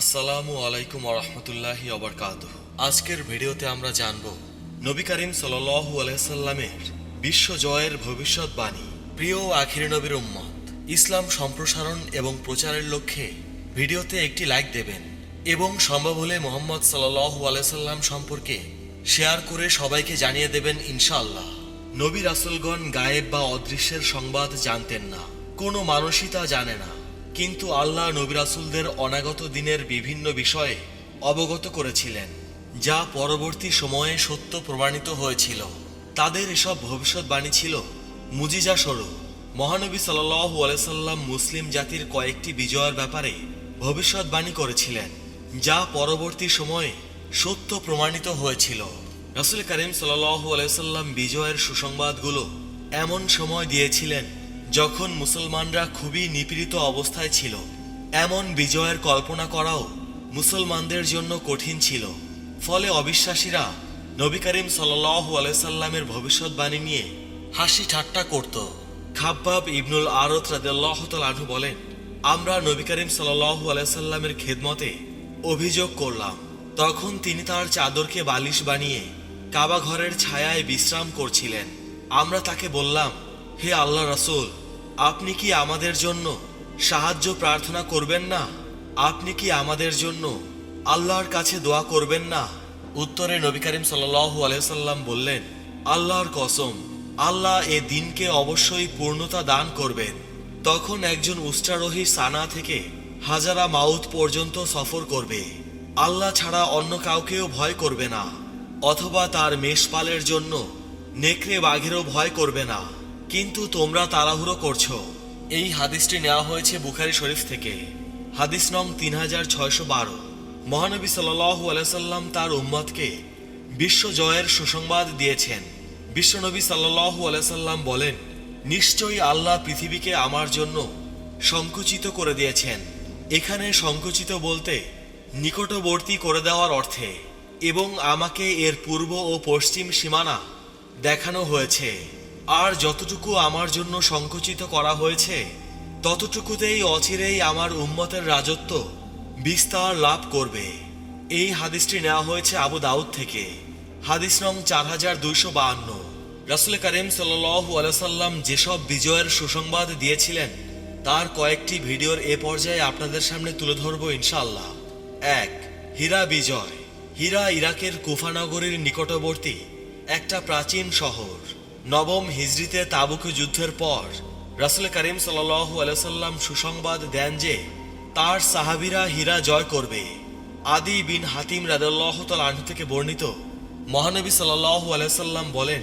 আসসালামু আলাইকুম ওরহমতুল্লাহি ওবরকাতুহ। আজকের ভিডিওতে আমরা জানব নবী করিম সাল্লাল্লাহু আলাইহি সাল্লামের বিশ্ব জয়ের ভবিষ্যৎবাণী। প্রিয় আখিরি নবীর উম্মত, ইসলাম সম্প্রসারণ এবং প্রচারের লক্ষ্যে ভিডিওতে একটি লাইক দেবেন এবং সম্ভব হলে মুহাম্মদ সাল্লাল্লাহু আলাইহি সাল্লাম সম্পর্কে শেয়ার করে সবাইকে জানিয়ে দেবেন ইনশাআল্লাহ। নবী রাসূলগণ গায়েব বা অদৃশ্যের সংবাদ জানতেন না, কোনো মানুষই তা জানে না, কিন্তু আল্লাহ নবী রাসূলদের অনাগত দিনের বিভিন্ন বিষয়ে অবগত করেছিলেন, যা পরবর্তী সময়ে সত্য প্রমাণিত হয়েছিল। তাদের এসব ভবিষ্যৎবাণী ছিল মুজিজা স্বরূপ। মহানবী সাল্লাল্লাহু আলাইহি সাল্লাম মুসলিম জাতির কয়েকটি বিজয়ের ব্যাপারে ভবিষ্যৎবাণী করেছিলেন, যা পরবর্তী সময়ে সত্য প্রমাণিত হয়েছিল। রাসূল করিম সাল্লাল্লাহু আলাইহি সাল্লাম বিজয়ের সুসংবাদগুলো এমন সময় দিয়েছিলেন যখন মুসলমানরা খুবই নিপীড়িত অবস্থায় ছিল। এমন বিজয়ের কল্পনা করাও মুসলমানদের জন্য কঠিন ছিল। ফলে অবিশ্বাসীরা নবী করিম সাল্লাল্লাহু আলাইহি সাল্লামের ভবিষ্যৎবাণী নিয়ে হাসি ঠাট্টা করত। খাব্বাব ইবনুল আরত রাদিয়াল্লাহু তাআলা আনহু বলেন, আমরা নবী করিম সাল্লাল্লাহু আলাইহি সাল্লামের খেদমতে অভিযোগ করলাম। তখন তিনি তার চাদরকে বালিশ বানিয়ে কাবা ঘরের ছায়ায় বিশ্রাম করছিলেন। আমরা তাকে বললাম, হে আল্লাহ রাসূল, আপনি কি আমাদের জন্য সাহায্য প্রার্থনা করবেন না? আপনি কি আমাদের জন্য আল্লাহর কাছে দোয়া করবেন না? উত্তরে নবী করিম সাল্লাল্লাহু আলাইহি সাল্লাম বললেন, আল্লাহর কসম, আল্লাহ এ দিনকে অবশ্যই পূর্ণতা দান করবেন। তখন একজন উষ্ট্রারোহী সানা থেকে হাজারা মাউত পর্যন্ত সফর করবে, আল্লাহ ছাড়া অন্য কাউকেও ভয় করবে না, অথবা তার মেষপালের জন্য নেকড়ে বাঘেরও ভয় করবে না, কিন্তু তোমরা তাড়াহুড়ো করছো। এই হাদিসটি নেওয়া হয়েছে বুখারী শরীফ থেকে। হাদিস নং 3612। মহানবী সাল্লাল্লাহু আলাইহি সাল্লাম তার উম্মতকে বিশ্ব জয়ের সুসংবাদ দিয়েছেন। বিশ্বনবী সাল্লাল্লাহু আলাইহি সাল্লাম বলেন, নিশ্চয়ই আল্লাহ পৃথিবীকে আমার জন্য সংকুচিত করে দিয়েছেন। এখানে সংকুচিত বলতে নিকটবর্তী করে দেওয়ার অর্থে, এবং আমাকে এর পূর্ব ও পশ্চিম সীমানা দেখানো হয়েছে। আর যতটুকু আমার জন্য সংকুচিত করা হয়েছে ততটুকুতেই অচিরেই আমার উম্মতের রাজত্ব বিস্তার লাভ করবে। এই হাদিসটি নেওয়া হয়েছে আবু দাউদ থেকে। হাদিস নং 4252। রাসূল করিম সাল্লাল্লাহু আলাইহি সাল্লাম যেসব বিজয়ের সুসংবাদ দিয়েছিলেন তার কয়েকটি ভিডিওর এ পর্যায়ে আপনাদের সামনে তুলে ধরব ইনশাআল্লাহ। 1. হীরা বিজয়। হীরা ইরাকের কুফা নগরীর নিকটবর্তী একটা প্রাচীন শহর। নবম হিজরিতে তাবুক যুদ্ধের পর রাসূল করিম সাল্লাল্লাহু আলাইহি সাল্লাম সুসংবাদ দেন যে তার সাহাবীরা হীরা জয় করবে। আদি বিন হাতিম রাদিয়াল্লাহু তাআলা আনহু থেকে বর্ণিত, মহানবী সাল্লাল্লাহু আলাইহি সাল্লাম বলেন,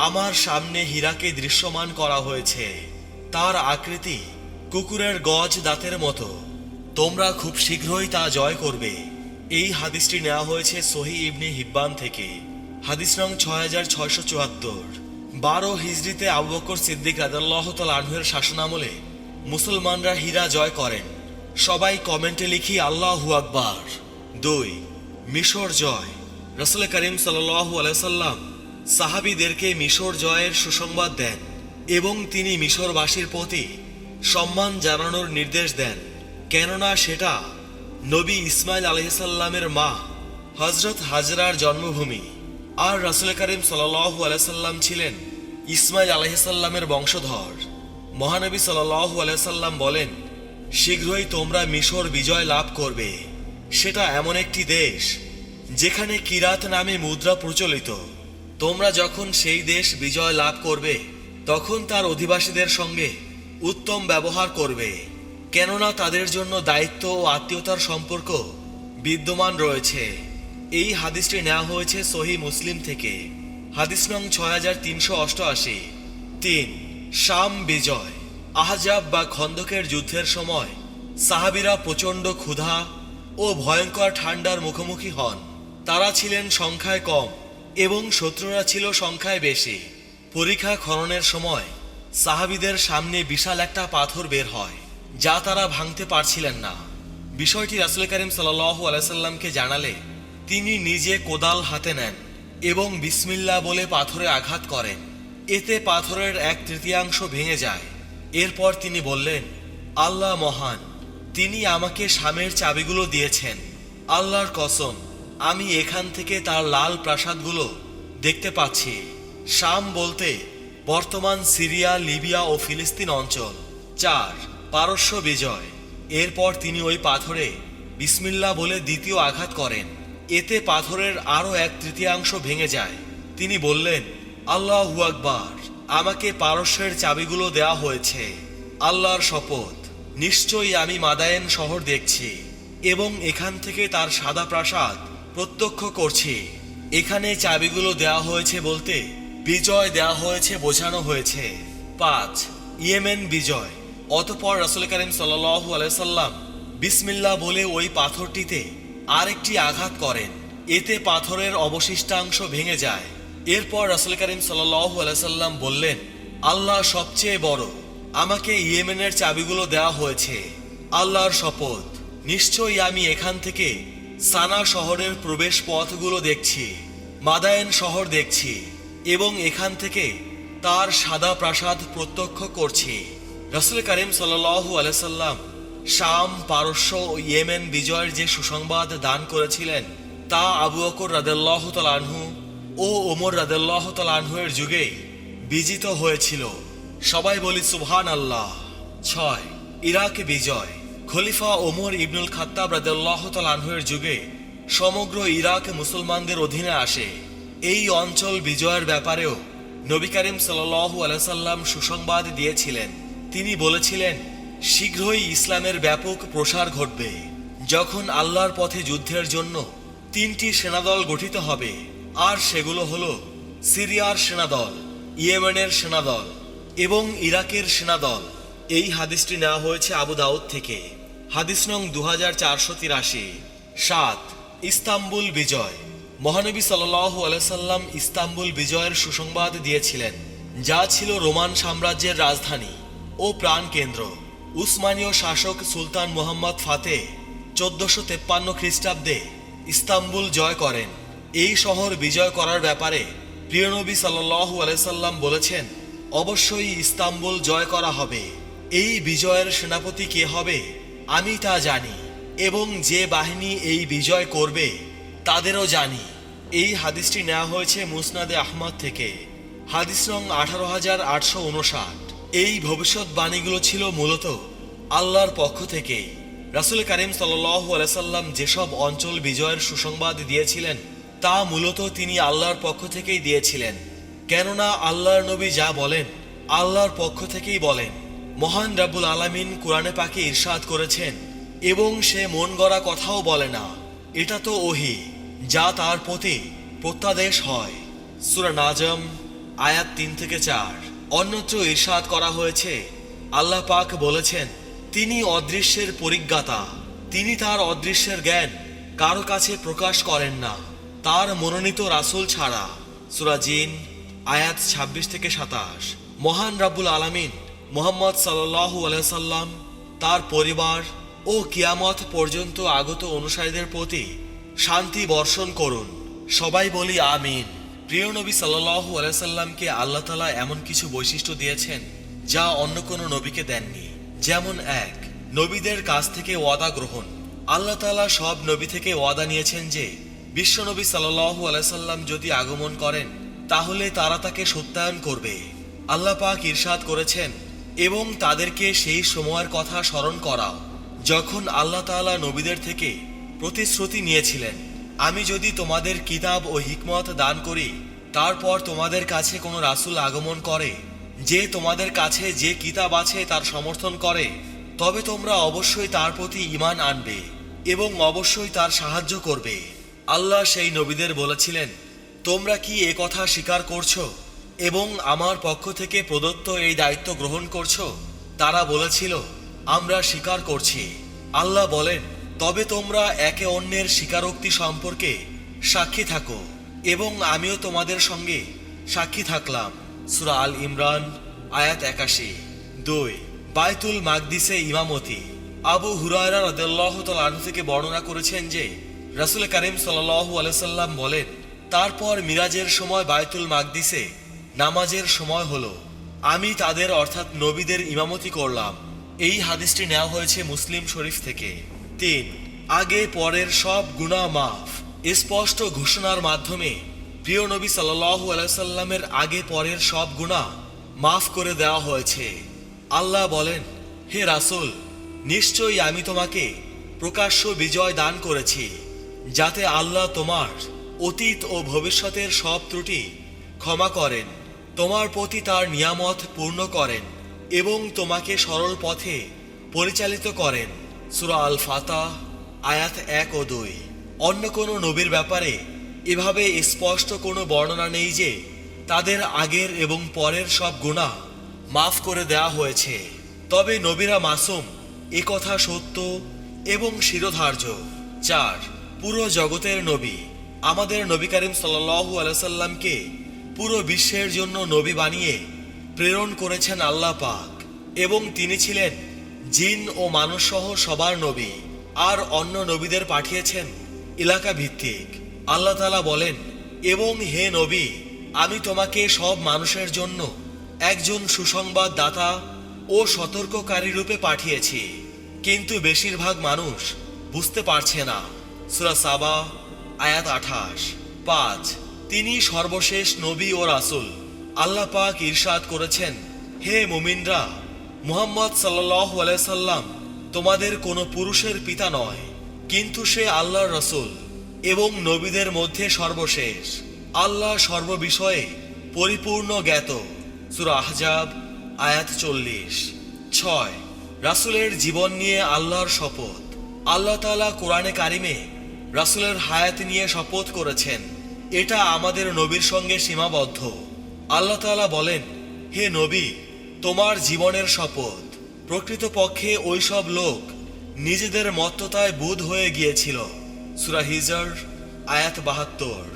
আমার সামনে হীরাকে দৃশ্যমান করা হয়েছে, তার আকৃতি কুকুরের গজ দাঁতের মতো, তোমরা খুব শীঘ্রই তা জয় করবে। এই হাদিসটি নেওয়া হয়েছে সহিহ ইবনে হিব্বান থেকে। হাদিস নং 6674। 12 হিজরিতে আবু বকর সিদ্দিক রাদিয়াল্লাহু তাআলা আনহুর শাসনামলে মুসলমানরা হীরা জয় করেন। সবাই কমেন্টে লিখি আল্লাহু আকবার। 2. মিশর জয়। রাসূল করিম সাল্লাল্লাহু আলাইহি সাল্লাম সাহাবীদেরকে মিশর জয়ের সুসংবাদ দেন এবং তিনি মিশরবাসীর প্রতি সম্মান জানানোর নির্দেশ দেন, কেননা সেটা নবী ইসমাইল আলাইহিস সালামের মা হযরত হাজরার জন্মভূমি। আর রাসূল করিম সাল্লাল্লাহু আলাইহি সাল্লাম ছিলেন ইসমাইল আলাইহিস সালামের বংশধর। মহানবী সাল্লাল্লাহু আলাইহি সাল্লাম বলেন, শীঘ্রই তোমরা মিশর বিজয় লাভ করবে। সেটা এমন একটি দেশ যেখানে কিরাত নামে মুদ্রা প্রচলিত। তোমরা যখন সেই দেশ বিজয় লাভ করবে তখন তার অধিবাসীদের সঙ্গে উত্তম ব্যবহার করবে, কেননা তাদের জন্য দায়িত্ব ও আত্মীয়তার সম্পর্ক বিদ্যমান রয়েছে। এই হাদিসটি নেওয়া হয়েছে সহিহ মুসলিম থেকে। হাদিস নং 6388। 3. শাম বিজয়। আহজাব বা খন্দকের যুদ্ধের সময় সাহাবীরা প্রচণ্ড ক্ষুধা ও ভয়ঙ্কর ঠান্ডার মুখোমুখি হন। তারা ছিলেন সংখ্যায় কম এবং শত্রুরা ছিল সংখ্যায় বেশি। পরিখা খননের সময় সাহাবীদের সামনে বিশাল একটা পাথর বের হয়, যা তারা ভাঙতে পারছিলেন না। বিষয়টি রাসূল করিম সাল্লাল্লাহু আলাইহি সাল্লামকে জানালে তিনি নিজে কোদাল হাতে নেন এবং বিসমিল্লাহ বলে পাথরে আঘাত করেন। এতে পাথরের 1/3 ভেঙে যায়। এরপর তিনি বললেন, আল্লাহ মহান, তিনি আমাকে শামের চাবিগুলো দিয়েছেন। আল্লাহর কসম, আমি এখান থেকে তার লাল প্রাসাদগুলো দেখতে পাচ্ছি। শাম বলতে বর্তমান সিরিয়া, লিবিয়া ও ফিলিস্তিন অঞ্চল। 4. পারস্য বিজয়। এরপর তিনি ওই পাথরে বিসমিল্লাহ বলে দ্বিতীয় আঘাত করেন। এতে পাথরের আরও 1/3 ভেঙে যায়। তিনি বললেন, আল্লাহু আকবার, আমাকে পারস্যের চাবিগুলো দেয়া হয়েছে। আল্লাহর শপথ, নিশ্চয়ই আমি মাদায়েন শহর দেখছি এবং এখান থেকে তার সাদা প্রাসাদ প্রত্যক্ষ করছি। এখানে চাবিগুলো দেয়া হয়েছে বলতে বিজয় দেয়া হয়েছে বোঝানো হয়েছে। 5. ইয়েমেন বিজয়। অতঃপর রাসূল করিম সাল্লাল্লাহু আলাইহি সাল্লাম বিসমিল্লাহ বলে ওই পাথরটিতে আরেকটি আঘাত করেন। এতে পাথরের অবশিষ্টাংশ ভেঙে যায়। এরপর রাসূল করিম সাল্লাল্লাহু আলাইহি সাল্লাম বললেন, আল্লাহ সবচেয়ে বড়, আমাকে ইয়েমেনের চাবিগুলো দেওয়া হয়েছে। আল্লাহর শপথ, নিশ্চয়ই আমি এখান থেকে সানা শহরের প্রবেশ পথগুলো দেখছি, মাদায়েন শহর দেখছি এবং এখান থেকে তার সাদা প্রাসাদ প্রত্যক্ষ করছি। রাসূল করিম সাল্লাল্লাহু আলাইহি সাল্লাম শাম, পারস্য ও ইয়েমেন বিজয়ের যে সুসংবাদ দান করেছিলেন তা আবু বকর রাদিয়াল্লাহু তাআলা আনহু ও ওমর রাদিয়াল্লাহু তাআলা আনহু এর যুগেই বিজিত হয়েছিল। সবাই বলি সুবহানাল্লাহ। 6. ইরাক বিজয়। খলিফা ওমর ইবনুল খাত্তাব রাদিয়াল্লাহু তাআলা আনহু এর যুগে সমগ্র ইরাক মুসলমানদের অধীনে আসে। এই অঞ্চল বিজয়ের ব্যাপারেও নবী করিম সাল্লাল্লাহু আলাইহি সাল্লাম সুসংবাদ দিয়েছিলেন। তিনি বলেছিলেন, শীঘ্রই ইসলামের ব্যাপক প্রসার ঘটবে, যখন আল্লাহর পথে যুদ্ধের জন্য 3টি সেনাদল গঠিত হবে, আর সেগুলো হলো সিরিয়ার সেনাদল, ইয়েমেনের সেনাদল এবং ইরাকের সেনাদল। এই হাদিসটি নেওয়া হয়েছে আবু দাউদ থেকে। হাদিস নং 2483। 7. ইস্তাম্বুল বিজয়। মহানবী সাল্লাল্লাহু আলাইহি সাল্লাম ইস্তাম্বুল বিজয়ের সুসংবাদ দিয়েছিলেন, যা ছিল রোমান সাম্রাজ্যের রাজধানী ও প্রাণকেন্দ্র। উসমানীয় শাসক সুলতান মুহাম্মদ ফাতেহ 1453 খ্রিস্টাব্দে ইস্তাম্বুল জয় করেন। এই শহর বিজয় করার ব্যাপারে প্রিয় নবী সাল্লাল্লাহু আলাইহি সাল্লাম বলেছেন, অবশ্যই ইস্তাম্বুল জয় করা হবে। এই বিজয়ের সেনাপতি কে হবে আমি তা জানি, এবং যে বাহিনী এই বিজয় করবে তাদেরও জানি। এই হাদিসটি নেওয়া হয়েছে মুসনাদে আহমদ থেকে। হাদিস নং 18859। এই ভবিষ্যৎবাণীগুলো ছিল মূলত আল্লাহর পক্ষ থেকেই। রাসূল করিম সাল্লাল্লাহু আলাইহি সাল্লাম যেসব অঞ্চল বিজয়ের সুসংবাদ দিয়েছিলেন তা মূলত তিনি আল্লাহর পক্ষ থেকেই দিয়েছিলেন, কেননা আল্লাহর নবী যা বলেন আল্লাহর পক্ষ থেকেই বলেন। মহান রাব্বুল আলামিন কোরআনে পাকে ইরশাদ করেছেন, এবং সে মন গড়া কথাও বলে না, এটা তো ওহী যা তার প্রতি প্রত্যাদেশ হয়। সূরা নাজম আয়াত 3-4। অন্যত্র ইরশাদ করা হয়েছে, আল্লাহ পাক বলেছেন, তিনি অদৃশ্যের পরিজ্ঞাতা, তিনি তার অদৃশ্যের জ্ঞান কারো কাছে প্রকাশ করেন না তার মনোনীত রাসূল ছাড়া। সূরা জিন আয়াত 26-27। মহান রাব্বুল আলামিন মুহাম্মদ সাল্লাল্লাহু আলাইহি সাল্লাম, তার পরিবার ও কিয়ামত পর্যন্ত আগত অনুসারীদের প্রতি শান্তি বর্ষণ করুন। সবাই বলি আমিন। প্রিয় নবী সাল্লাল্লাহু আলাইহি সাল্লামকে আল্লাহ তাআলা এমন কিছু বৈশিষ্ট্য দিয়েছেন যা অন্য কোনো নবীকে দেননি। যেমন 1. নবীদের কাছ থেকে ওয়াদা গ্রহণ। আল্লাহ তাআলা সব নবী থেকে ওয়াদা নিয়েছেন যে বিশ্বনবী সাল্লাল্লাহু আলাইহি সাল্লাম যদি আগমন করেন তাহলে তারা তাকে সত্যায়ন করবে। আল্লাহ পাক ইরশাদ করেছেন, এবং তাদেরকে সেই সময়ের কথা স্মরণ করাও যখন আল্লাহ তাআলা নবীদের থেকে প্রতিশ্রুতি নিয়েছিলেন, আমি যদি তোমাদের কিতাব ও হিকমত দান করি, তারপর তোমাদের কাছে কোনো রাসূল আগমন করে যে তোমাদের কাছে যে কিতাব আছে তার সমর্থন করে, তবে তোমরা অবশ্যই তার প্রতি ঈমান আনবে এবং অবশ্যই তার সাহায্য করবে। আল্লাহ সেই নবীদের বলেছিলেন, তোমরা কি এ কথা স্বীকার করছো এবং আমার পক্ষ থেকে প্রদত্ত এই দায়িত্ব গ্রহণ করছো? তারা বলেছিল, আমরা স্বীকার করছি। আল্লাহ বলেন, তবে তোমরা একে অন্যের স্বীকারোক্তি সম্পর্কে সাক্ষী থাকো এবং আমিও তোমাদের সঙ্গে সাক্ষী থাকলাম। সূরা আল ইমরান আয়াত 81। 2. বাইতুল মাকদিসে ইমামতি। আবু হুরায়রা রাদিয়াল্লাহু তাআলা আনহু থেকে বর্ণনা করেছেন যে রাসূল করিম সাল্লাল্লাহু আলাইহি সাল্লাম বলেন, তারপর মিরাজের সময় বাইতুল মাকদিসে নামাজের সময় হলো, আমি তাদের অর্থাৎ নবীদের ইমামতি করলাম। এই হাদিসটি নেওয়া হয়েছে মুসলিম শরীফ থেকে। 3, আগে পরের সব গুনাহ মাফ। স্পষ্ট ঘোষণার মাধ্যমে প্রিয় নবী সাল্লাল্লাহু আলাইহি সাল্লামের আগে পরের সব গুনাহ মাফ করে দেওয়া হয়েছে। আল্লাহ বলেন, হে রাসূল, নিশ্চয়ই আমি তোমাকে প্রকাশ্য বিজয় দান করেছি, যাতে আল্লাহ তোমার অতীত ও ভবিষ্যতের সব ত্রুটি ক্ষমা করেন, তোমার প্রতি তার নিয়ামত পূর্ণ করেন এবং তোমাকে সরল পথে পরিচালিত করেন। সূরা আল ফাতহ আয়াত 1 ও 2। অন্য কোনো নবীর ব্যাপারে এভাবে স্পষ্ট কোনো বর্ণনা নেই যে তাদের আগের এবং পরের সব গুনাহ মাফ করে দেওয়া হয়েছে। তবে নবীরা মাসুম, একথা সত্য এবং শিরোধার্য। 4, পুরো জগতের নবী। আমাদের নবী করিম সাল্লাল্লাহু আলাইহি সাল্লামকে পুরো বিশ্বের জন্য নবী বানিয়ে প্রেরণ করেছেন আল্লাহ পাক, এবং তিনি ছিলেন জিন ও মানুষ সহ সবার নবী। আর অন্য নবীদের পাঠিয়েছেন এলাকা ভিত্তিক। আল্লাহ তাআলা বলেন, এবং হে নবী, আমি তোমাকে সব মানুষের জন্য একজন সুসংবাদ দাতা ও সতর্ককারী রূপে পাঠিয়েছি, কিন্তু বেশিরভাগ মানুষ বুঝতে পারছে না। সূরা সাবা আয়াত 28। 5, তিনি সর্বশেষ নবী ও রাসূল। আল্লাহ পাক ইরশাদ করেছেন, হে মুমিনরা, মুহাম্মদ সাল্লাল্লাহু আলাইহি সাল্লাম তোমাদের কোনো পুরুষের পিতা নয়, কিন্তু সে আল্লাহর রাসূল এবং নবীদের মধ্যে সর্বশেষ। আল্লাহ সর্ববিষয়ে পরিপূর্ণ জ্ঞাত। সূরা আহজাব আয়াত 40। 6, রাসূলের জীবন নিয়ে আল্লাহর শপথ। আল্লাহ তাআলা কোরআনে কারিমে রাসূলের হায়াত নিয়ে শপথ করেছেন। এটা আমাদের নবীর সঙ্গে সীমাবদ্ধ। আল্লাহ তাআলা বলেন, হে নবী, তোমার জীবনের শপথ। প্রকৃতপক্ষে ওইসব লোক নিজেদের মত্ততায় বুঁদ হয়ে গিয়েছিল। সূরা হিজর আয়াত 72।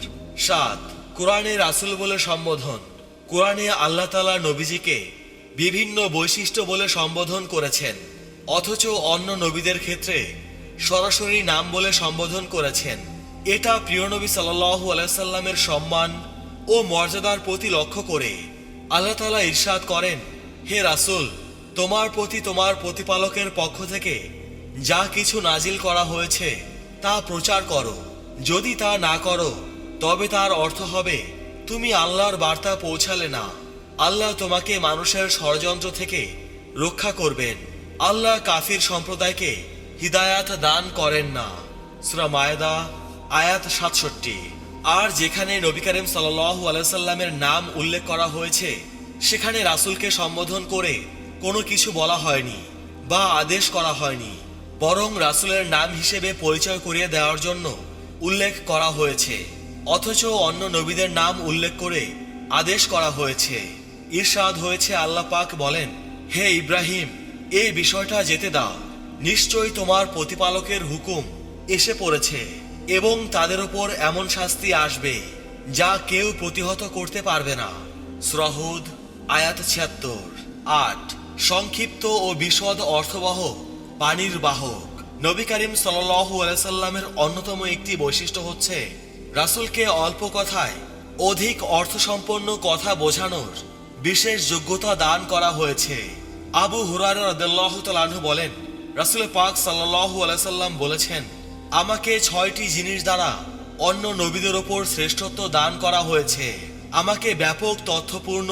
7, কোরআনে রাসূল বলে সম্বোধন। কোরআনে আল্লাহ তাআলা নবীজিকে বিভিন্ন বৈশিষ্ট্য বলে সম্বোধন করেছেন, অথচ অন্য নবীদের ক্ষেত্রে সরাসরি নাম বলে সম্বোধন করেছেন। এটা প্রিয় নবী সাল্লাল্লাহু আলাইহি সাল্লামের সম্মান ও মর্যাদার প্রতি লক্ষ্য করে। আল্লাহ তাআলা ইরশাদ করেন, হে রাসূল, তোমার প্রতি তোমার প্রতিপালকের পক্ষ থেকে যা কিছু নাজিল করা হয়েছে তা প্রচার করো। যদি তা না করো তবে তার অর্থ হবে তুমি আল্লাহর বার্তা পৌঁছালে না। আল্লাহ তোমাকে মানুষের ষড়যন্ত্র থেকে রক্ষা করবেন। আল্লাহ কাফির সম্প্রদায়কে হিদায়াত দান করেন না। সূরা মায়েদা আয়াত 67। আর যেখানে নবী করিম সাল্লাল্লাহু আলাইহি সাল্লামের নাম উল্লেখ করা হয়েছে সেখানে রাসূলকে সম্বোধন করে কোনো কিছু বলা হয়নি বা আদেশ করা হয়নি, বরং রাসূলের নাম হিসেবে পরিচয় করিয়ে দেওয়ার জন্য উল্লেখ করা হয়েছে। অথচ অন্য নবীদের নাম উল্লেখ করে আদেশ করা হয়েছে। ইরশাদ হয়েছে, আল্লাহ পাক বলেন, হে ইব্রাহিম, এই বিষয়টা যেতে দাও, নিশ্চয়ই তোমার প্রতিপালকের হুকুম এসে পড়েছে এবং তাদের উপর এমন শাস্তি আসবে যা কেউ প্রতিহত করতে পারবে না। সূরা হুদ আয়াত 76। 8, সংক্ষিপ্ত ও বিশদ অর্থবহ পানির বাহক। নবী করিম সাল্লাল্লাহু আলাইহি সাল্লামের অন্যতম একটি বৈশিষ্ট্য হচ্ছে রাসূলকে অল্প কথায় অধিক অর্থসম্পন্ন কথা বোঝানোর বিশেষ যোগ্যতা দান করা হয়েছে। আবু হুরায়রা রাদিয়াল্লাহু তাআলা আনহু বলেন, রাসূল পাক সাল্লাল্লাহু আলাইহি সাল্লাম বলেছেন, আমাকে 6টি জিনিস দ্বারা অন্য নবীদের ওপর শ্রেষ্ঠত্ব দান করা হয়েছে। আমাকে ব্যাপক তথ্যপূর্ণ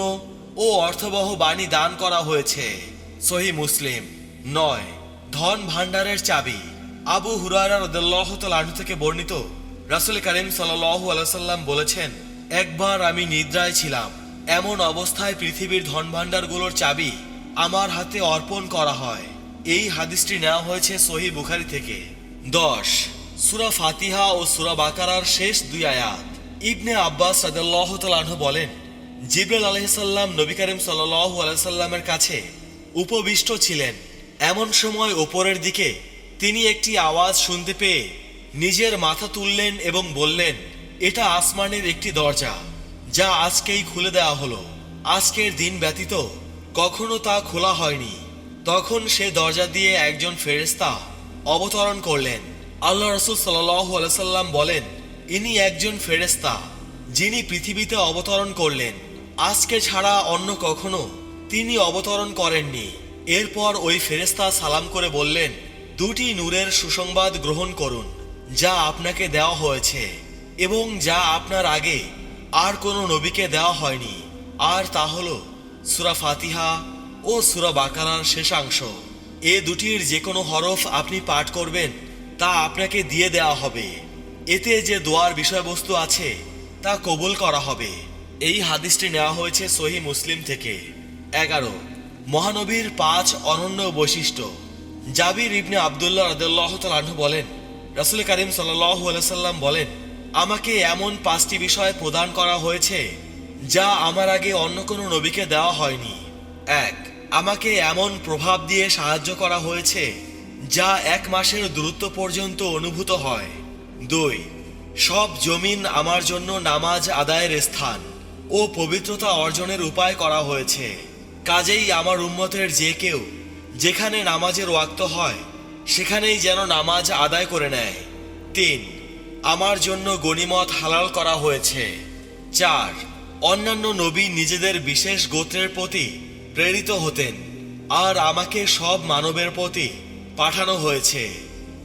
ও অর্থবহ বাণী দান করা হয়েছে। সহিহ মুসলিম। 9, ধন ভাণ্ডারের চাবি। আবু হুরায়রা রাদিয়াল্লাহু তাআলা আনহু থেকে বর্ণিত, রাসূল করিম সাল্লাল্লাহু আলাইহি সাল্লাম বলেছেন, একবার আমি নিদ্রায় ছিলাম, এমন অবস্থায় পৃথিবীর ধন ভাণ্ডারগুলোর চাবি আমার হাতে অর্পণ করা হয়। এই হাদিসটি নেওয়া হয়েছে সহিহ বুখারী থেকে। 10, সূরা ফাতিহা ও সূরা বাকারার শেষ 2 আয়াত। ইবনে আব্বাস রাদিয়াল্লাহু তাআলা আনহু বলেন, জিবরাইল আলাইহিস সালাম নবী করিম সাল্লাল্লাহু আলাইহি সাল্লামের কাছে উপবিষ্ট ছিলেন। এমন সময় উপরের দিকে তিনি একটি আওয়াজ শুনতে পেয়ে নিজের মাথা তুললেন এবং বললেন, এটা আসমানের একটি দরজা, যা আজকেই খুলে দেওয়া হলো। আজকের দিন ব্যতীত কখনো তা খোলা হয়নি। তখন সে দরজা দিয়ে একজন ফেরেশতা অবতরণ করলেন। আল্লাহ রাসূল সাল্লাল্লাহু আলাইহি সাল্লাম বলেন, ইনি একজন ফেরেশতা যিনি পৃথিবীতে অবতরণ করলেন। আজকে ছাড়া অন্য কখনো তিনি অবতরণ করেননি এরপর ওই ফেরেশতা সালাম করে বললেন, দুটি নূরের সুসংবাদ গ্রহণ করুন যা আপনাকে দেওয়া হয়েছে এবং যা আপনার আগে আর কোনো নবীকে দেওয়া হয়নি, আর তা হল সূরা ফাতিহা ও সূরা বাকারার শেষাংশ। এ দুটির যে কোনো হরফ আপনি পাঠ করবেন তা আপনাকে দিয়ে দেওয়া হবে। এতে যে দোয়ার বিষয়বস্তু আছে তা কবুল করা হবে। এই হাদিসটি নেওয়া হয়েছে সহিহ মুসলিম থেকে। 11 মহানবীর 5 অনন্য বৈশিষ্ট্য। জাবির ইবনে আব্দুল্লাহ রাদিয়াল্লাহু তাআলা আনহু বলেন, রাসূল কারীম সাল্লাল্লাহু আলাইহি সাল্লাম বলেন, আমাকে এমন 5টি বিষয় প্রদান করা হয়েছে যা আমার আগে অন্য কোনো নবীকে দেওয়া হয়নি। 1 আমাকে এমন প্রভাব দিয়ে সাহায্য করা হয়েছে যা 1 মাসের দূরত্ব পর্যন্ত অনুভূত হয়। 2 সব জমিন আমার জন্য নামাজ আদায়ের স্থান ও পবিত্রতা অর্জনের উপায় করা হয়েছে, কাজেই আমার উম্মতের যে কেউ যেখানে নামাজের ওয়াক্ত হয় সেখানেই যেন নামাজ আদায় করে নেয়। 3 আমার জন্য গনিমত হালাল করা হয়েছে। 4 অন্যান্য নবী নিজেদের বিশেষ গোত্রের প্রতি প্রেরিত হতেন, আর আমাকে সব মানবের প্রতি পাঠানো হয়েছে।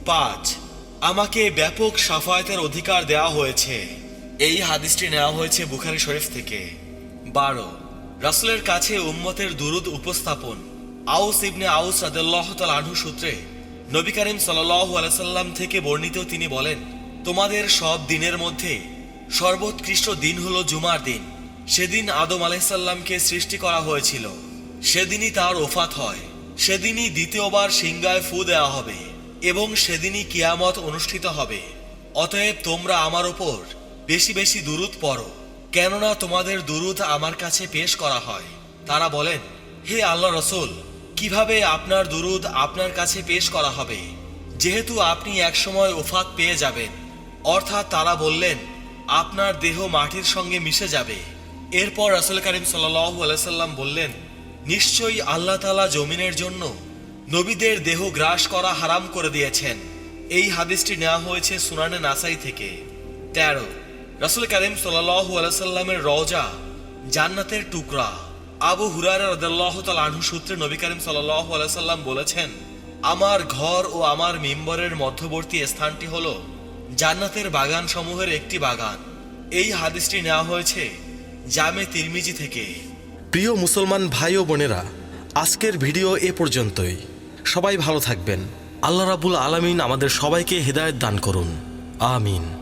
5 আমাকে ব্যাপক শাফায়াতের অধিকার দেওয়া হয়েছে। এই হাদিসটি নেওয়া হয়েছে বুখারী শরীফ থেকে। 12 রাসূলের কাছে উম্মতের দুরুদ উপস্থাপন। আউস ইবনে আউস রাদিয়াল্লাহু তাআলা আনহু সূত্রে নবী করিম সাল্লাল্লাহু আলাইহি সাল্লাম থেকে বর্ণিত, তিনি বলেন, তোমাদের সব দিনের মধ্যে সর্বোৎকৃষ্ট দিন হলো জুমার দিন। সেদিন আদম আলাইহিস সালামকে সৃষ্টি করা হয়েছিল, সেদিনই তার ওফাত হয়, সেদিনই দ্বিতীয়বার সিংহায় ফু দেওয়া হবে এবং সেদিনই কিয়ামত অনুষ্ঠিত হবে। অতএব তোমরা আমার উপর বেশি বেশি দুরুদ পড়ো, কেননা তোমাদের দুরুদ আমার কাছে পেশ করা হয়। তারা বলেন, হে আল্লাহ রসুল, কিভাবে আপনার দুরুদ আপনার কাছে পেশ করা হবে, যেহেতু আপনি একসময় ওফাত পেয়ে যাবেন? অর্থাৎ তারা বললেন, আপনার দেহ মাটির সঙ্গে মিশে যাবে। এরপর রাসূল কারীম সাল্লাল্লাহু আলাইহি সাল্লাম বললেন, নিশ্চয়ই আল্লাহ তাআলা জমিনের জন্য নবীদের দেহ গ্রাস করা হারাম করে দিয়েছেন। এই হাদিসটি নেওয়া হয়েছে সুনানে নাসাই থেকে। 13 রাসূল কারীম সাল্লাল্লাহু আলাইহি সাল্লামের রওজা জান্নাতের টুকরা। আবু হুরায়রা রাদিয়াল্লাহু তাআলা আনহু সূত্রে নবী করিম সাল্লাল্লাহু আলাইহি সাল্লাম বলেছেন, আমার ঘর ও আমার মিম্বরের মধ্যবর্তী স্থানটি হলো জান্নাতের বাগান সমূহের একটি বাগান। এই হাদিসটি নেওয়া হয়েছে জামে তিরমিজি থেকে। প্রিয় মুসলমান ভাই ও বোনেরা, আজকের ভিডিও এ পর্যন্তই। সবাই ভালো থাকবেন। আল্লাহ রাব্বুল আলামিন আমাদের সবাইকে হেদায়েত দান করুন। আমিন।